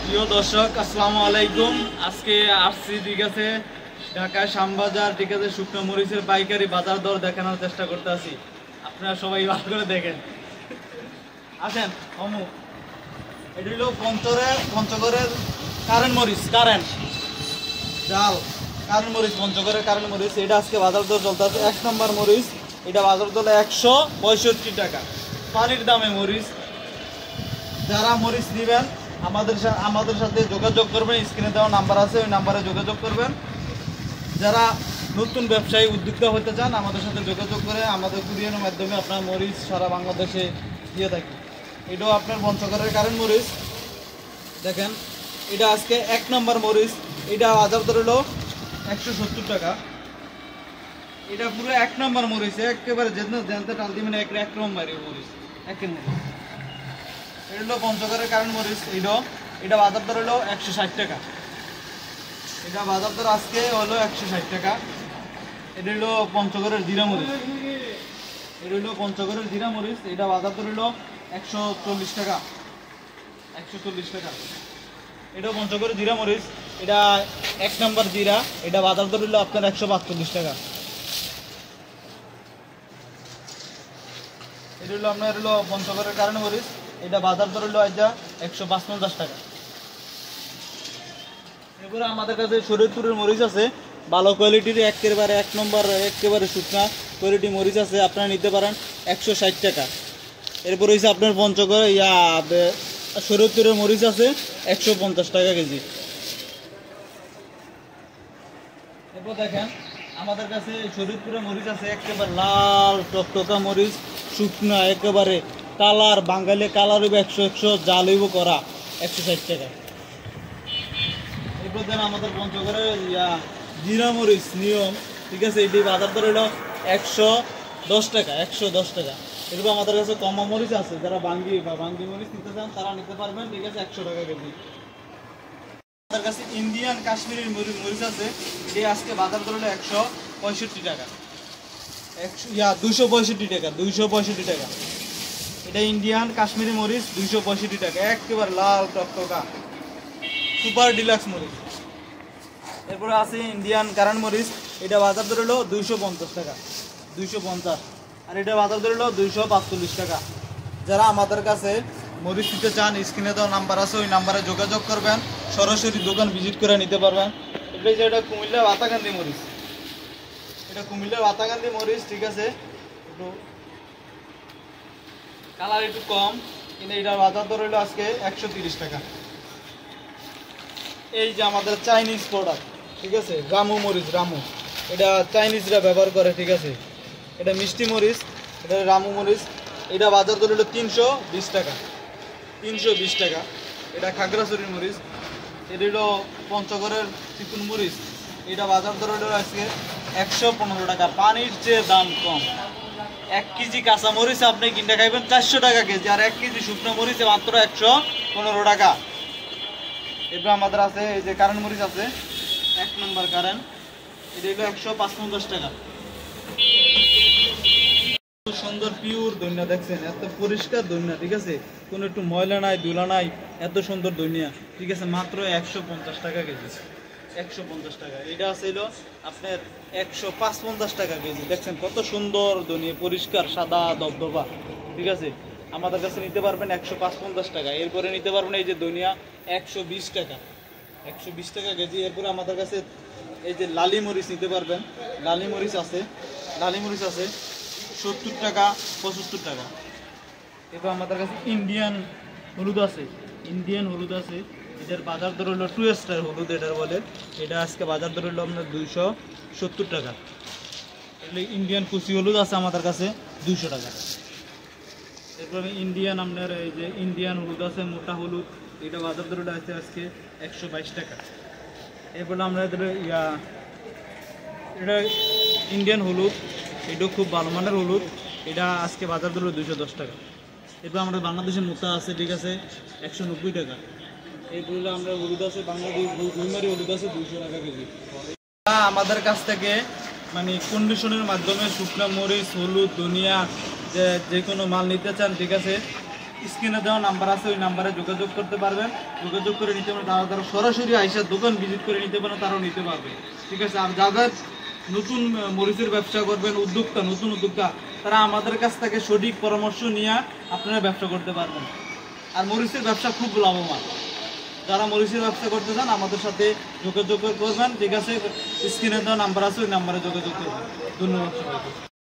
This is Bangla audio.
প্রিয় দর্শক আসসালামু আলাইকুম। আজকে আসছি ঠিক আছে ঢাকায় শ্যামবাজার, ঠিক আছে শুকনো মরিচের পাইকারি বাজার দর দেখানোর চেষ্টা করতে আছি। আপনারা সবাই ভালো করে দেখেন, আসেন। অমু এটি হলো পঞ্চগড়ের কারেন্ট মরিচ, কারেন্ট জাল কারেন্ট মরিচ, পঞ্চগড়ের কারেন্ট মরিচ। এটা আজকে বাজার দর চলতে আছে। 1 নম্বর মরিচ, এটা বাজার দর 165 টাকা। পানির দামে মরিচ। যারা মরিচ নেবেন আমাদের সাথে যোগাযোগ করবেন। স্ক্রিনে দেওয়া নাম্বার আছে, ওই নাম্বারে যোগাযোগ করবেন। যারা নতুন ব্যবসায়ী উদ্যোক্তা হতে চান আমাদের সাথে যোগাযোগ করে আমাদের কুরিয়ারের মাধ্যমে আপনার মরিচ সারা বাংলাদেশে দিয়ে থাকি। এটাও আপনার পঞ্চগড়ের কারেন্ট মরিচ। দেখেন এটা আজকে 1 নম্বর মরিচ, এটা বাজার দর হলো 170 টাকা। এটা পুরো 1 নম্বর মরিচ, একেবারে জানতে টাল দিবেন এক নম্বর মরিচ, একেবারে। এটা হলো পঞ্চগড়ের কারেন্ট মরিচ। এটা বাজার দর হলো 160 টাকা। এটা বাজার দর আজকে হলো 160 টাকা। এটা হলো পঞ্চগড়ের জিরা মরিচ। এটা হলো পঞ্চগড়ের জিরা মরিচ। এটা বাজার দর হলো 140 টাকা। 140 টাকা। এটা পঞ্চগড়ের জিরা মরিচ। এটা 1 নম্বর জিরা। এটা বাজার দর হলো আপনার 142 টাকা। এটা হলো আপনার হলো পঞ্চগড়ের কারেন্ট মরিচ। এটা বাজার দর হলো 155 টাকা। এরপরে আমাদের কাছে শরীয়তপুরের মরিচ আছে, ভালো কোয়ালিটির, একেবারে 1 নম্বর একেবারে শুকনা কোয়ালিটি মরিচ আছে, আপনারা নিতে পারেন 160 টাকা। এরপর হচ্ছে আপনার পঞ্চগড় শরীয়তপুরের মরিচ আছে 150 টাকা কেজি। এরপর দেখেন আমাদের কাছে শরীয়তপুরের মরিচ আছে একেবারে লাল টকটকা মরিচ, শুকনা একেবারে কালার, বাঙালি কালার হইব 100 জাল হইব করা 160 টাকা। এরপর দেন আমাদের পঞ্চগড়ের জিরা মরিচ নিয়ম, ঠিক আছে, এটি বাজার দর হলো 110 টাকা। 110 টাকা। এরপর আমাদের কাছে কমা মরিচ আছে, যারা বাঙ্গি মরিচ নিতে চান তারা নিতে পারবেন, ঠিক আছে, 100 টাকা কেজি। আমাদের কাছে ইন্ডিয়ান কাশ্মীরি মরিচ আছে, এটি আজকে বাজার দর হলো 165 টাকা। 265 টাকা। 265 টাকা। এটা ইন্ডিয়ান কাশ্মীরি মরিচ 265 টাকা, একেবারে লাল টকটকা সুপার ডিলাক্স মরিচ। এরপরে আছে ইন্ডিয়ান কারেন্ট মরিচ, এটা বাজার দর হলো 250 টাকা। 250। আর এটা বাজার দর হলো 245 টাকা। যারা আমাদের কাছে মরিচ নিতে চান স্ক্রিনে দেওয়া নাম্বার আছে, ওই নাম্বারে যোগাযোগ করবেন, সরাসরি দোকান ভিজিট করে নিতে পারবেন। এটা কুমিল্লার বাতাকান্দি মরিচ। এটা কুমিল্লার বাতাকান্দি মরিচ, ঠিক আছে, একটু কালার একটু কম, কিন্তু এটার বাজার দর হলো আজকে 130 টাকা। এই যে আমাদের চাইনিজ প্রোডাক্ট, ঠিক আছে, রামু মরিচ, রামু, এটা চাইনিজরা ব্যবহার করে, ঠিক আছে, এটা মিষ্টি মরিচ, এটা রামু মরিচ। এটা বাজার দর হলো 320 টাকা। 320 টাকা। এটা খাগড়াছড়ির মরিচ। এটা হলো পঞ্চগড়ের চিকুন মরিচ। এটা বাজার দর হলো আজকে 115 টাকা। পানির চেয়ে দাম কম। 1 কেজি কাঁচা মরিচ আপনি কিনতে খাইবেন 400 টাকা কেজি, আর 1 কেজি শুকনো মরিচে মাত্র 115 টাকা। এরপর আমাদের আছে এই যে কারেন্ট মরিচ আছে 1 নম্বর কারেন্ট, এটা হলো 155 টাকা। সুন্দর পিওর ধনিয়া, দেখছেন এত পরিষ্কার ধনিয়া, ঠিক আছে, কোনো একটু ময়লা নাই, ধুলা নাই, এত সুন্দর ধনিয়া, ঠিক আছে, মাত্র 150 টাকা কেজি। 150 টাকা। এটা আছে হলো আপনার 155 টাকা কেজি। দেখছেন কত সুন্দর ধনিয়া, পরিষ্কার সাদা দবদবা, ঠিক আছে, আমাদের কাছে নিতে পারবেন 155 টাকা। এরপরে নিতে পারবেন এই যে ধনিয়া 120 টাকা। 120 টাকা কেজি। এরপরে আমাদের কাছে এই যে লালি মরিচ নিতে পারবেন, লালি মরিচ আছে, লালি মরিচ আছে 70 টাকা, 75 টাকা। এরপর আমাদের কাছে ইন্ডিয়ান হলুদ আছে, ইন্ডিয়ান হলুদ আছে, এটার বাজার দর হলো 2 স্টার হলুদ এটার বলে। এটা আজকে বাজার দর হলো আপনার 270 টাকা। এগুলো ইন্ডিয়ান কুচি হলুদ আছে আমাদের কাছে 200 টাকা। এরপর ইন্ডিয়ান আপনার এই যে ইন্ডিয়ান হলুদ আছে, মোটা হলুদ, এটা বাজার দর আছে আজকে 122 টাকা। এরপর আমরা এটা ইন্ডিয়ান হলুদ, এটাও খুব ভালো মানের হলুদ, এটা আজকে বাজার দর 210 টাকা। এরপর আমাদের বাংলাদেশের মোটা আছে, ঠিক আছে, 190 টাকা। এইগুলো আমরা হলুদ আছে বাংলাদেশ গুলমারি হলুদ আছে 200 টাকা কেজি। আমাদের কাছ থেকে মানে কন্ডিশনের মাধ্যমে শুকনা মরিচ, হলুদ, ধনিয়া যে কোনো মাল নিতে চান, ঠিক আছে, স্ক্রিনে দেওয়া নাম্বার আছে, ওই নাম্বারে যোগাযোগ করতে পারবেন, যোগাযোগ করে নিতে পারবেন। তারা সরাসরি আইসা দোকান ভিজিট করে নিতে পারেন, তারাও নিতে পারবে। ঠিক আছে। আর যাদের নতুন মরিচের ব্যবসা করবেন, নতুন উদ্যোক্তা, তারা আমাদের কাছ থেকে সঠিক পরামর্শ নিয়ে আপনারা ব্যবসা করতে পারবেন। আর মরিচের ব্যবসা খুব লাভবান। যারা মরিচের ব্যবসা করতে চান আমাদের সাথে যোগাযোগ করবেন। ঠিক আছে, স্ক্রিনে দেওয়া নাম্বার আছে, ওই নাম্বারে যোগাযোগ করবেন। ধন্যবাদ সবাইকে।